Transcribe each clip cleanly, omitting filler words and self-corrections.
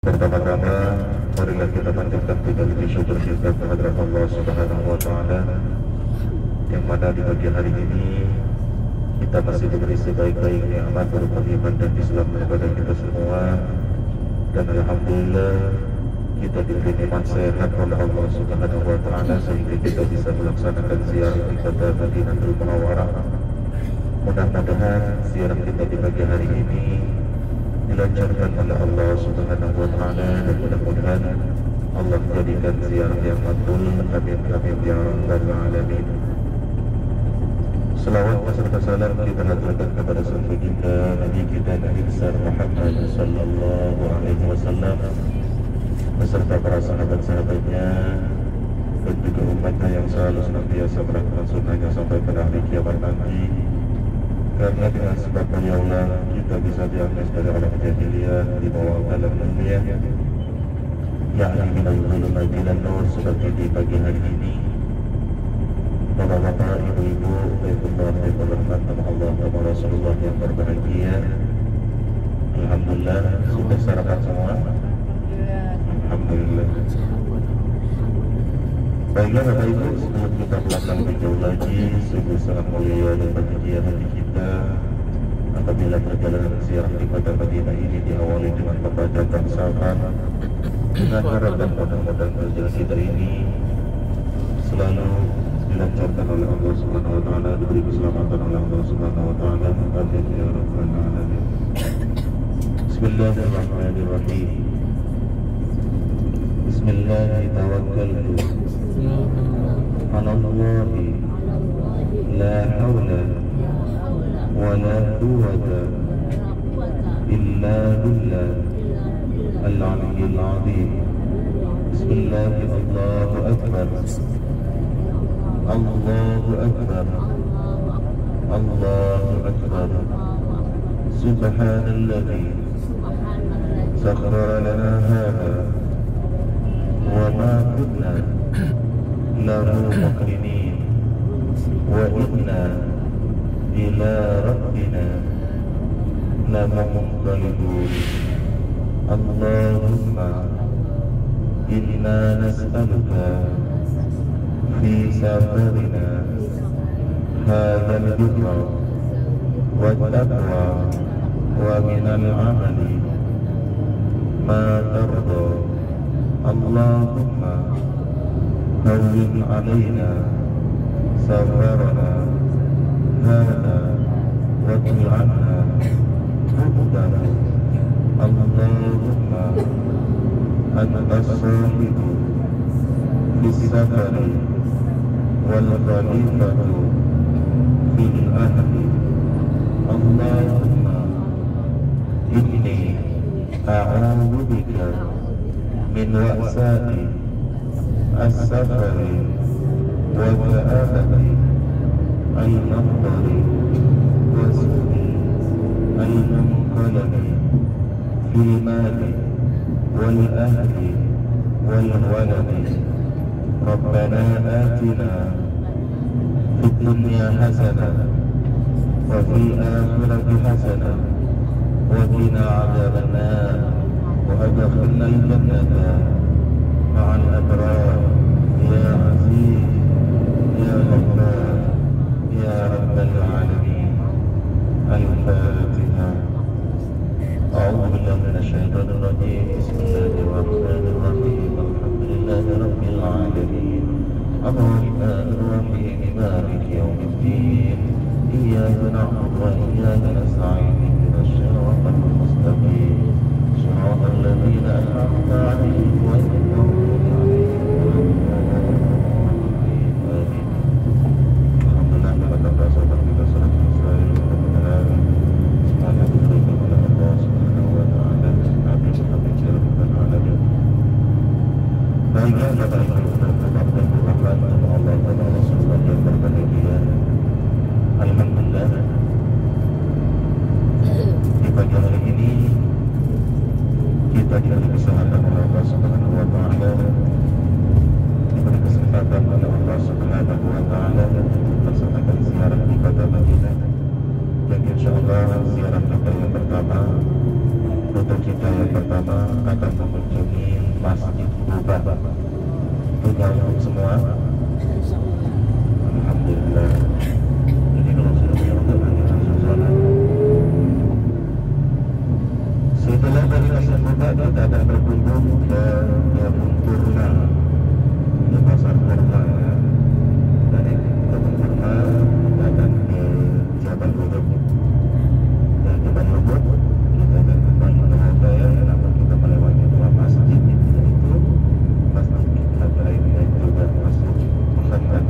Pertama-tama, marilah kita panjatkan puji dan syukur kita kehadirat Allah Subhanahu wa Ta'ala, yang mana di pagi hari ini kita masih diberi sebaik-baik nikmat berupa iman dan Islam kepada kita semua. Dan alhamdulillah kita diberi nikmat sehat oleh Allah Subhanahu wa Ta'ala sehingga kita bisa melaksanakan ziarah ibadah Madinatul Munawwarah. Mudah-mudahan ziarah kita di pagi hari ini dilancarkan oleh Allah Subhanahu wa Ta'ala, dan mudah-mudahan Allah jadikan ziarah yang makbul. Amin amin ya rabbal alamin. Selawat beserta salam kita haturkan kepada sang baginda Nabi kita Nabi besar Muhammad sallallahu alaihi wasallam beserta para sahabat-sahabatnya dan juga umatnya yang selalu senantiasa melakukan sunnahnya sampai pada hari kiamat nanti. Karena dengan sebab beliaulah kita bisa diangkat dari orang jahiliyah di bawah dalam dunia, yakni minal zulumati ilan nur, seperti di pagi hari ini. Bapak-bapak, ibu-ibu, baikullah dan berhormat Allah dan Rasulullah yang berbahagia. Alhamdulillah, sudah sarapan semua? Alhamdulillah. Baiklah Bapak Ibu, sebelum kita belakang lebih jauh lagi, sungguh sangat mulia dan bahagia hati kita apabila perjalanan ziarah di kota Madinah ini diawali dengan pembacaan salam, dengan harapan mudah-mudahan perjalanan kita ini selalu dilancarkan oleh Allah Subhanahu wa Ta'ala, diberi keselamatan oleh Allah Subhanahu wa Ta'ala. Amin ya rabbal alamin. Bismillahirrahmanirrahim. Bismillahirrahmanirrahim. Ala Allahi la hawla wa la quwwata illa billah al-aliyyil azim. Bismillahirrahmanirrahim. Allahu akbar. Allahu akbar. Allahu akbar. Subhanalladzi sakhkhara lana hadha wa ma kunna lahu muqrinin wa inna ila rabbina lamunqalibun. Allahumma inna nas'aluka fi safarina hadzal birra wat taqwa wa minal amali ma tarda. Allahumma hawwin alaina safarana hadha wa qil anna bu'dana. Allahumma anta as-sahibu fis safari wal khalifatu fil ahli. Allahumma inni a'udzu bika min wa'sa'i as-safari wa ka'abati al-maqdari wa su'i al-munqalabi fil mali wal ahli wal waladi. Rabbana atina fid dunya hasanah wa fil akhirati hasanah wa qina adzaban nar wa adkhilna al-jannata ma'al abrar ya aziz ya ghaffar ya rabbal alamin. Al-Fatiha. A'udzu billahi minasy syaithanir rajim. Bismillahirrahmanirrahim. Alhamdulillahi rabbil alamin. Ar-Rahmanir Rahim. Maliki yaumiddin. Iyyaka na'budu wa iyyaka nasta'in. Ihdinas siratal mustaqim. Shiratal ladzina an'amta 'alaihim ghairil maghdubi 'alaihim waladdallin. Alhamdulillah, kita berasa kita surat Israel. Mudah-mudahan semuanya diberikan oleh Allah Subhanahu wa Ta'ala. Amin amin ya rabbal alamin. Baiklah Bapak Ibu dan Bapak dan Bapak Allah dan Rasulullah yang berbahagia. Alhamdulillah, di pagi hari ini kita diberi kesehatan oleh Allah Subhanahu wa Ta'ala, diberi kesempatan oleh Allah Subhanahu wa Ta'ala untuk melaksanakan ziarah di kota Madinah. Dan insya Allah ziarah kita yang pertama rute kita yang pertama akan mengunjungi Masjid Quba. Sudah untuk semua? Alhamdulillah. Ini kalau sudah untuk nanti langsung sholat. Setelah dari Masjid Quba kita akan berkunjung ke Kebun Kurma, ke Pasar Kurma ya. Dari Kebun Kurma kita akan ke Jabal Uhud. Dari Jabal Uhud kita akan kembali ke hotel, namun kita melewati dua masjid, yaitu Masjid Ibrahim dan juga Masjid Muhammad.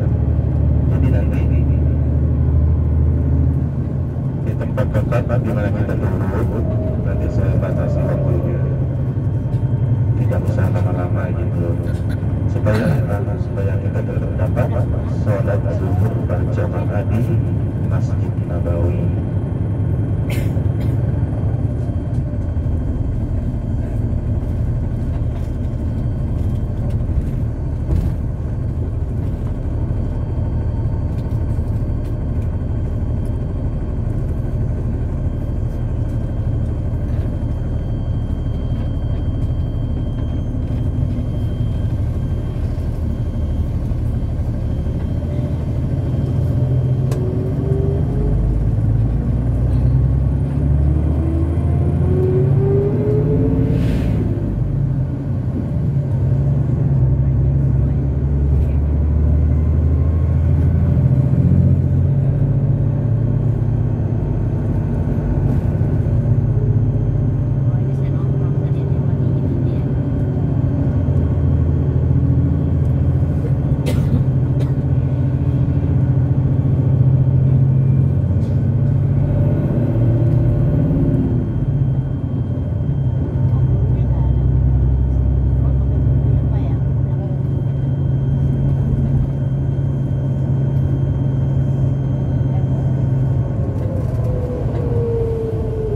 Jadi nanti di tempat-tempat di mana kita turun, nanti saya batasi waktunya, tidak usah lama-lama gitu, supaya kita tetap dapat sholat zuhur berjamaah di Masjid Nabawi.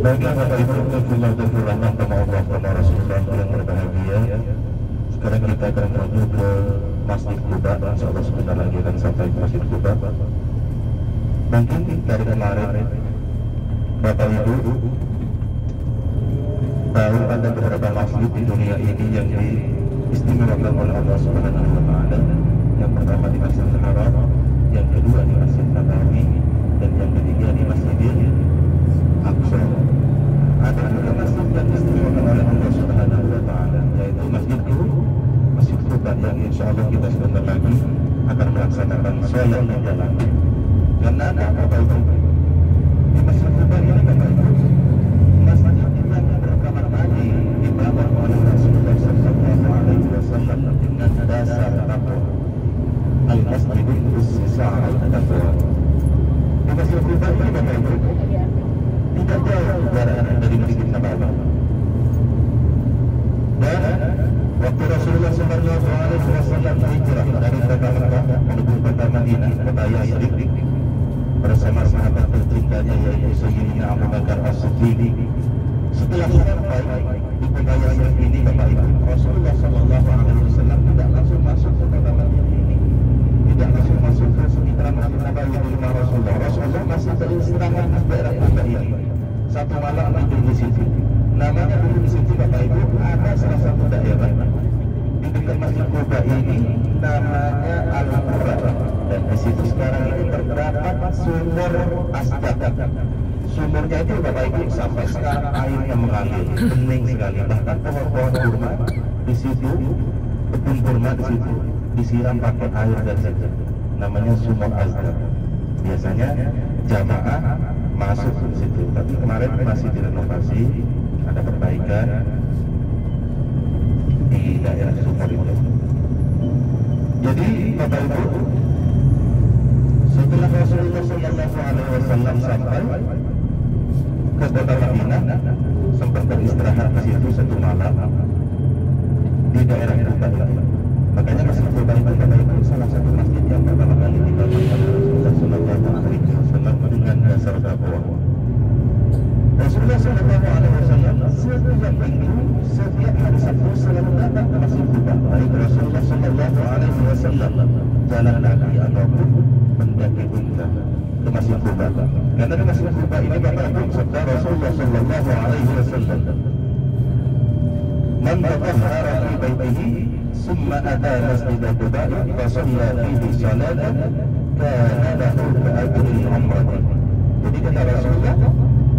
Bagi Bapak Ibu Rasulullah dan Rahman sama Allah sama Rasulullah yang berbahagia, sekarang kita akan menuju ke Masjid Quba. Insyaallah sebentar lagi akan sampai ke Masjid Quba. Mungkin dari kemarin Bapak Ibu tahu ada beberapa masjid di dunia ini yang diistimewakan oleh Allah Subhanahu wa Ta'ala. Yang pertama di Masjidil Haram, yang kedua di Masjid Nabawi, dan yang ketiga di Masjidil Aqsa. Ada juga masjid yang diistimewakan oleh Allah Subhanahu wa Ta'ala, yaitu Masjid Quba, yang insya Allah kita sebentar lagi akan melaksanakan sholat di dalam. Karena ada Bapak Ibu di Masjid Quba ini, Bapak Ibu, masjid yang berkamar mandi dibangun oleh Rasulullah Sallallahu Alaihi Wasallam dengan dasar takwa. Al-Masjidul Ussisa 'ala Taqwa. Di Masjid Quba ini, Bapak Ibu, tidak jauh jarak dari Masjid Nabawi. Dan waktu Rasulullah Sallallahu Alaihi Wasallam hijrah dari kota Mekah menuju kota Madinah, kota Yasrib, bersama sahabat tercintanya yaitu Sayyidina Abu Bakar As-Siddiq. Setelah sampai di kota Yasrib ini, Bapak Ibu, Rasulullah Sallallahu Alaihi Wasallam tidak langsung masuk ke kota Madinah ini, tidak langsung masuk ke sekitaran Masjid Nabawi di rumah Rasulullah. Rasulullah masih beristirahat di daerah kota ini. Satu malam tidur di situ. Namanya dulu di situ, Bapak Ibu, ada salah satu daerah di dekat Masjid Quba ini namanya Al-Qura, dan di situ sekarang ini terdapat sumur Asjad. Sumurnya itu, Bapak Ibu, sampai sekarang airnya mengalir, bening sekali. Bahkan pohon-pohon kurma di situ, kebun kurma di situ disiram pakai air dari situ. Namanya sumur Asjad. Biasanya jamaah masuk di situ, tapi kemarin masih direnovasi, ada perbaikan di daerah sumur itu. Jadi Bapak Ibu, setelah Rasulullah Sallallahu Alaihi Wasallam sampai ke kota Madinah, sempat beristirahat di situ satu malam di daerah Quba itu. Makanya Masjid Quba itu, Bapak Ibu, salah satu masjid yang pertama kali dibangun oleh Rasulullah Sallallahu Alaihi Wasallam dengan dasar takwa. Rasulullah Sallallahu Alaihi Wasallam setiap minggu, setiap hari Sabtu selalu datang ke Masjid Quba. Baik Rasulullah Sallallahu Alaihi Wasallam jalan kaki ataupun mendaki unta ke Masjid Quba. Karena di Masjid Quba ini, Bapak Ibu, sabda Rasulullah Sallallahu Alaihi Wasallam, man tatahhara fi baitihi summa ata masjid Quba fa shalla fihi salatan kana lahu ajrul umrah. Jadi kata Rasulullah,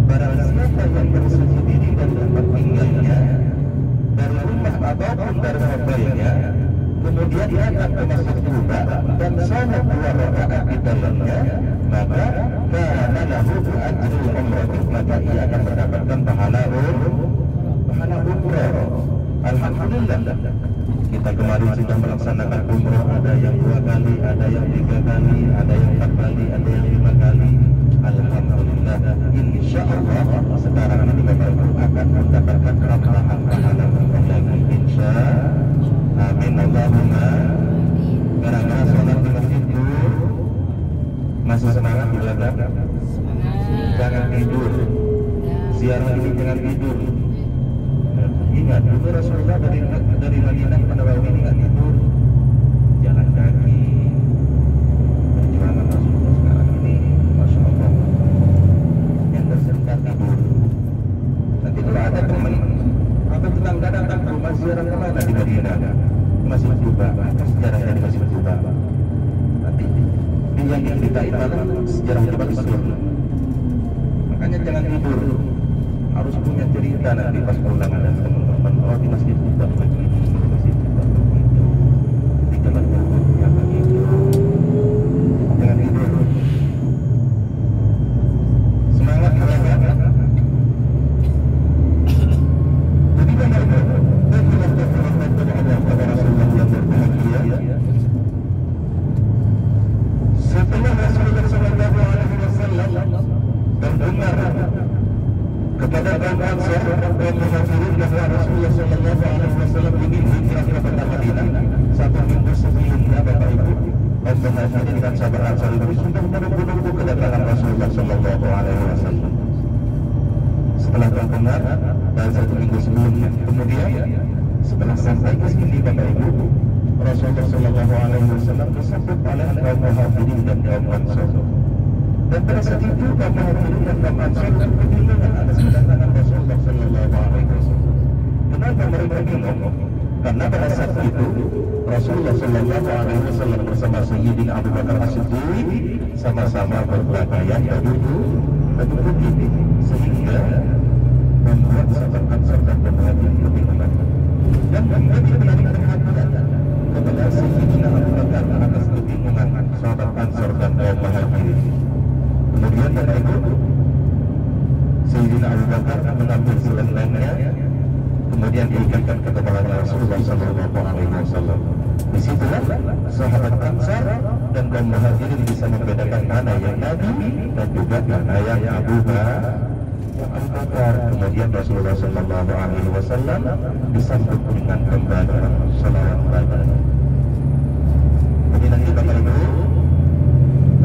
barang siapa yang bersuci diri dari tempat tinggalnya, dari rumah ataupun dari hotelnya, kemudian dia datang ke Masjid Quba dan salat 2 rakaat di dalamnya, maka kana lahu ajrul umrah, maka ia akan mendapatkan pahala umrah. Alhamdulillah, kita kemarin sudah melaksanakan umrah, ada yang 2 kali, ada yang 3 kali, ada yang 4 kali, ada yang 5 kali. Alhamdulillah, insyaallah sekarang ini Bapak Ibu akan mendapatkan tambahan pahala umrah lagi, insya amin Allahumma. Karena sholat di masjid itu masih semangat di belakang, jangan tidur, siang ini jangan tidur. Ingat dulu Rasulullah dari Madinah ke Nabawi ini nggak tidur, jalan kaki. Perjuangan Rasulullah sekarang ini, masya Allah, yang tersentak tidur. Nanti kalau ada teman atau tetangga datang ke rumah ziarah kemana di Madinah, Masjid Quba, apa sejarahnya di Masjid Quba? Nanti dia yang diceritain malah sejarah Quba Isur. Makanya jangan tidur, harus punya cerita nanti pas pulang ada teman-teman, oh di Masjid Quba begini, di Masjid Quba begitu, di jalan Uhudnya begitu. Jangan tidur, semangat semangat. Jadi benar setelah Rasulullah Sallallahu Alaihi Wasallam dan dengar kepada kaum Ansar dan Muhajirin bahwa Rasulullah Sallallahu Alaihi Wasallam ingin hijrah ke kota Madinah 1 minggu sebelumnya, Bapak Ibu, dan Muhajirin dan sahabat Ansar itu sudah menunggu kedatangan Rasulullah Sallallahu Alaihi Wasallam. Setelah terdengar dan 1 minggu sebelumnya, kemudian setelah sampai ke sini, Bapak Ibu, Rasulullah Sallallahu Alaihi Wasallam disambut oleh kaum Muhajirin dan kaum Ansar. Dan pada saat itu kaum Muhajirin dan kaum Ansar kebingungan atas kedatangan Rasulullah Sallallahu Alaihi Wasallam. Kenapa mereka bingung? Karena pada saat itu Rasulullah Sallallahu Alaihi Wasallam bersama Sayyidina Abu Bakar As-Siddiq sama-sama berpakaian baju putih, sehingga membuat sahabat Ansar dan Muhajirin kebingungan dan menjadi menarik perhatian kepada Sayyidina Abu Bakar atas kebingungan sahabat Ansar dan kaum Muhajirin. Kemudian Bapak Ibu, Sayyidina Abu Bakar mengambil selendangnya, kemudian diikatkan ke kepalanya Rasulullah Sallallahu Alaihi Wasallam. Disitulah sahabat Ansar dan kaum Muhajirin bisa membedakan mana yang Nabi dan juga mana yang Abu Bakar. Kemudian Rasulullah Sallallahu Alaihi Wasallam disambut dengan pembacaan salawat baik. Jadi nanti Bapak Ibu,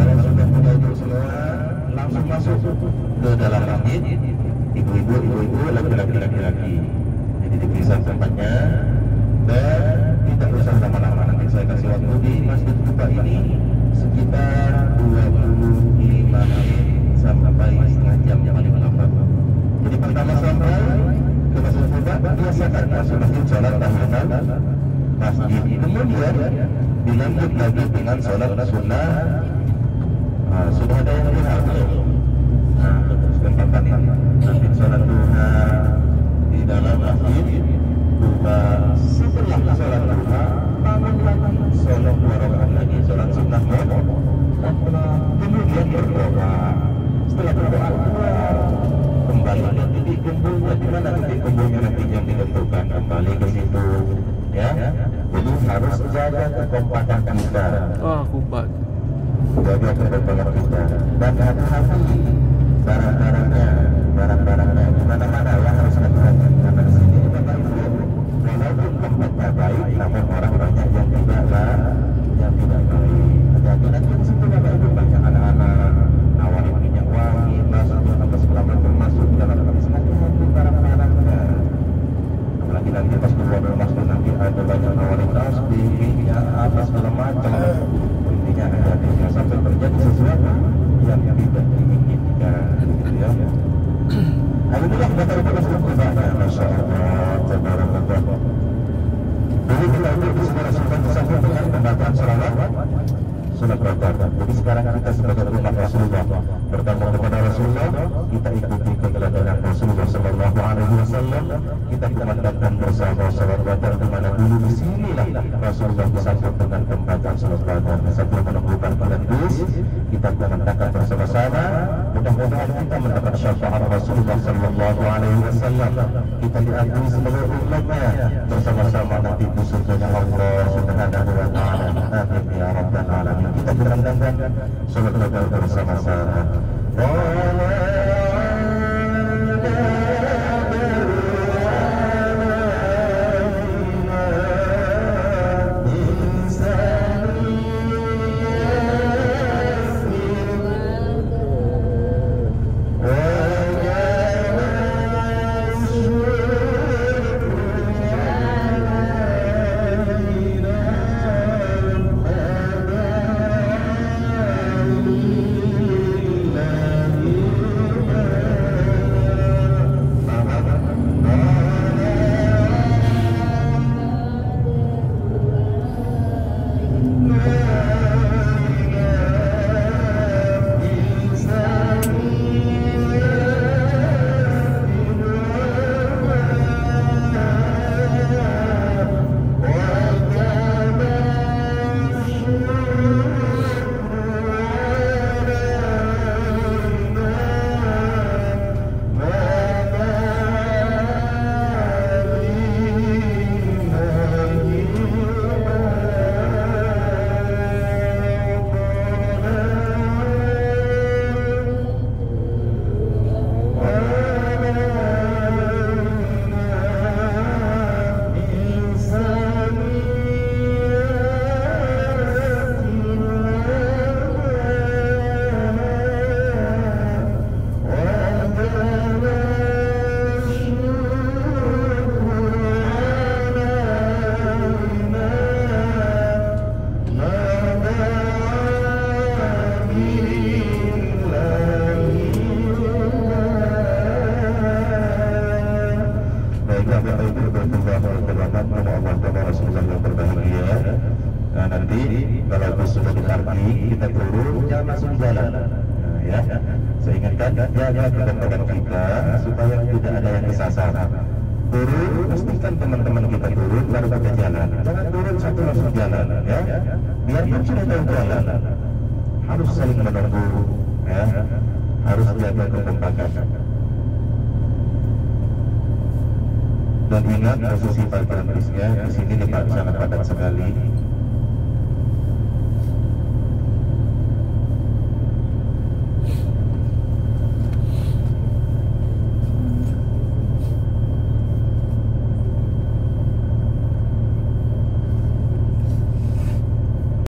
kalau sudah punya itu semua, langsung masuk ke dalam masjid. Ibu-ibu, laki-laki. Jadi dipisah tempatnya dan tidak usah lama-lama. Nanti saya kasih waktu di Masjid Quba ini sekitar 25 menit sampai setengah jam paling lambat. Jadi pertama sampai ke Masjid Quba, biasakan masuk masjid sholat tahiyatul masjid. Kemudian dilanjut lagi dengan sholat sunnah. Sudah ada yang lihat belum? Kesempatan ini nanti sholat duha di dalam masjid Quba. Setelah sholat duha, bangun lagi sholat 2 rakaat lagi, sholat sunnah kemudian berdoa. Setelah berdoa kembali ke titik kumpulnya. Di mana titik kumpulnya nanti yang ditentukan, kembali ke situ, ya. Jadi harus jaga kekompakan kita. Jaga kekompakan kita dan hati-hati barang-barangnya di mana-mana yang harus hati-hati. Karena di sini Bapak Ibu, walaupun tempatnya baik, namun orang banyak yang tidak baik. Hati-hati nanti di situ Bapak Ibu, banyak anak-anak nawarin minyak wangi, masuk apa segala macam masuk dalam hadis. Hati-hati barang-barangnya. Apalagi nanti pas keluar masuk nanti ada banyak nawarin tasbih, minyak apa segala macam. Intinya hati-hati sampai terjadi sesuatu yang tidak diinginkan, ya. Lalu inilah batas-batas ibadahnya, masya Allah, tabarakallah. Jadi kita untuk segera simpan tersambung dengan pembacaan salawat sunat berkata. Jadi sekarang kita sebagai umat Rasulullah bertemu kepada Rasulullah, kita ikuti keteladanan Rasulullah Sallallahu Alaihi Wasallam. Kita kumandangkan bersama salawat berkata di mana dulu di sinilah Rasulullah disambut dengan pembacaan salawat berkata. Sambil menunggukan bulan bis, kita kumandangkan bersama-sama. Mudah-mudahan kita mendapat syafaat Rasulullah Sallallahu Alaihi Wasallam. Kita diakui sebagai umatnya bersama-sama nanti di surganya Allah Subhanahu Wa Taala. Amin ya Rabbal Alamin. Kita berandangkan salat berkata bersama-sama. Nanti kalau bus sudah diparkir, kita turun, jangan langsung jalan. Nah, ya, saya ingatkan jaga kebenaran kita supaya tidak ada yang kesasar. Turun, pastikan teman-teman kita turun, baru kita jalan. Jangan turun satu langsung jalan, ya. Biarpun sudah tahu jalan, harus saling menunggu, ya. Harus jaga kekompakan. Dan ingat posisi parkiran busnya di sini sangat padat sekali.